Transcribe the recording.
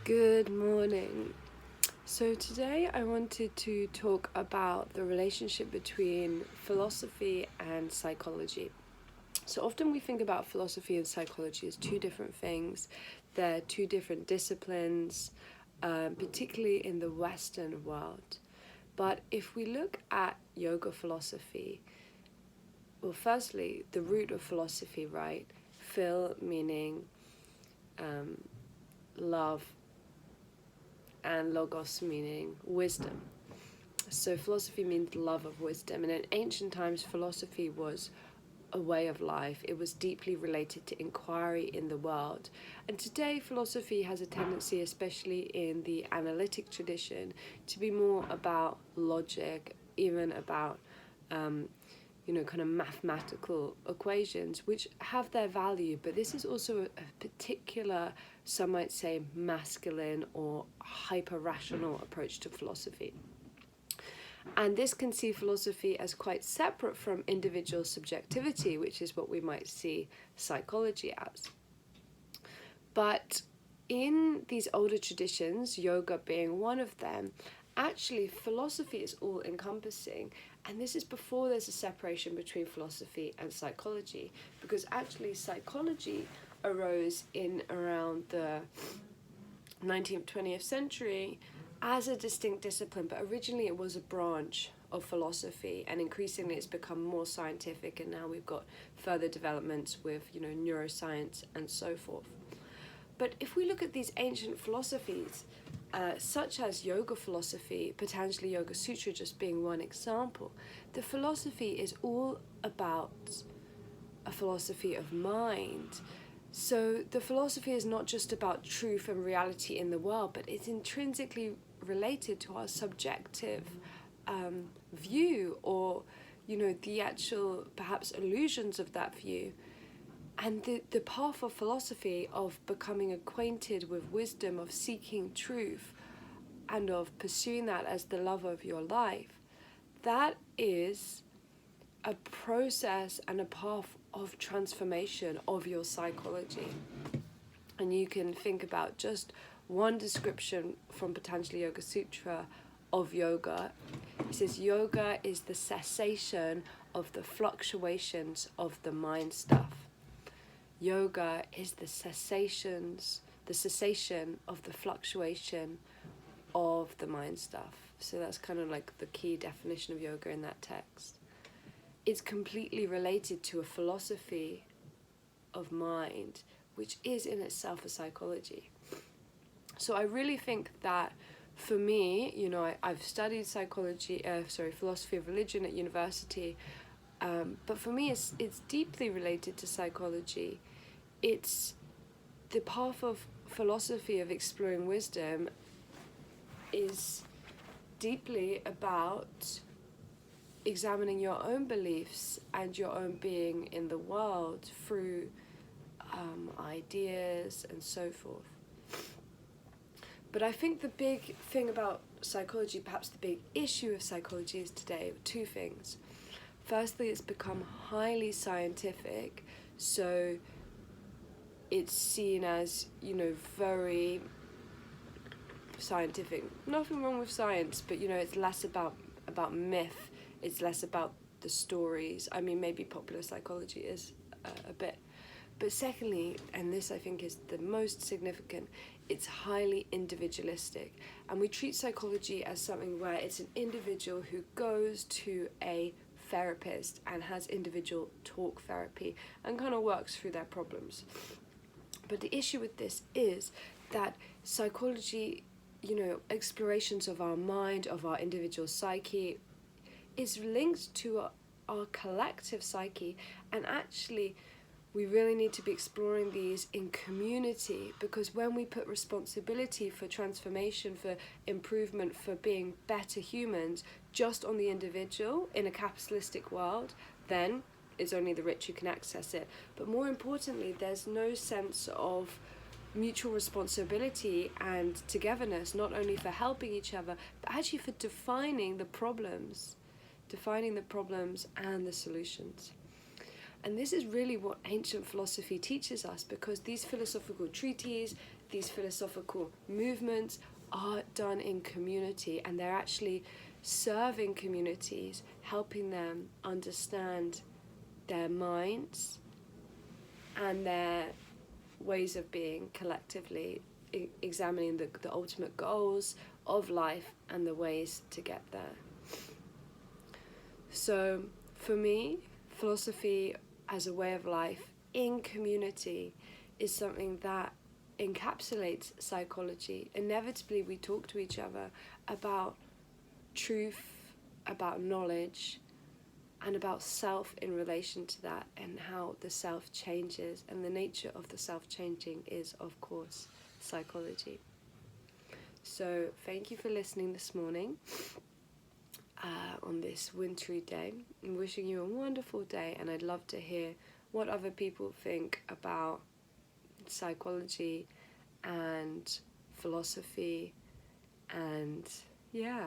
Good morning. So, today I wanted to talk about the relationship between philosophy and psychology. So, often we think about philosophy and psychology as two different things, they're two different disciplines, particularly in the Western world. But if we look at yoga philosophy, well, firstly, the root of philosophy, right? Phil meaning love, and logos meaning wisdom. So philosophy means love of wisdom, and in ancient times, philosophy was a way of life. It was deeply related to inquiry in the world. And today, philosophy has a tendency, especially in the analytic tradition, to be more about logic, even about kind of mathematical equations, which have their value, but this is also a particular, some might say, masculine or hyper-rational approach to philosophy. And this can see philosophy as quite separate from individual subjectivity, which is what we might see psychology as. But in these older traditions, yoga being one of them, actually philosophy is all encompassing, and this is before there's a separation between philosophy and psychology, because actually psychology arose in around the 19th, 20th century as a distinct discipline, but originally it was a branch of philosophy, and increasingly it's become more scientific, and now we've got further developments with neuroscience and so forth. But if we look at these ancient philosophies, such as yoga philosophy, Patanjali Yoga Sutra just being one example, the philosophy is all about a philosophy of mind. So the philosophy is not just about truth and reality in the world, but it's intrinsically related to our subjective view, or the actual perhaps illusions of that view. And the path of philosophy, of becoming acquainted with wisdom, of seeking truth, and of pursuing that as the love of your life, that is a process and a path of transformation of your psychology. And you can think about just one description from Patanjali Yoga Sutra of yoga. It says, yoga is the cessation of the fluctuations of the mind stuff. Yoga is the cessation of the fluctuation of the mind stuff. So that's kind of like the key definition of yoga in that text. It's completely related to a philosophy of mind, which is in itself a psychology. So I really think that for me, I've studied philosophy of religion at university, but for me it's deeply related to psychology. It's the path of philosophy of exploring wisdom is deeply about examining your own beliefs and your own being in the world through ideas and so forth. But I think the big thing about psychology, perhaps the big issue of psychology is today, two things. Firstly, it's become highly scientific, so it's seen as, very scientific. Nothing wrong with science, but, it's less about myth. It's less about the stories. I mean, maybe popular psychology is a bit. But secondly, and this I think is the most significant, it's highly individualistic. And we treat psychology as something where it's an individual who goes to a therapist and has individual talk therapy and kind of works through their problems. But the issue with this is that psychology, explorations of our mind, of our individual psyche, is linked to our collective psyche, and actually we really need to be exploring these in community, because when we put responsibility for transformation, for improvement, for being better humans just on the individual in a capitalistic world, then it's only the rich who can access it. But more importantly, there's no sense of mutual responsibility and togetherness, not only for helping each other, but actually for defining the problems and the solutions. And this is really what ancient philosophy teaches us, because these philosophical treatises, these philosophical movements are done in community, and they're actually serving communities, helping them understand their minds and their ways of being collectively, examining the ultimate goals of life and the ways to get there. So for me, philosophy as a way of life in community is something that encapsulates psychology. Inevitably, we talk to each other about truth, about knowledge, and about self in relation to that, and how the self changes, and the nature of the self changing is, of course, psychology. So thank you for listening this morning on this wintry day. I'm wishing you a wonderful day, and I'd love to hear what other people think about psychology and philosophy, and yeah.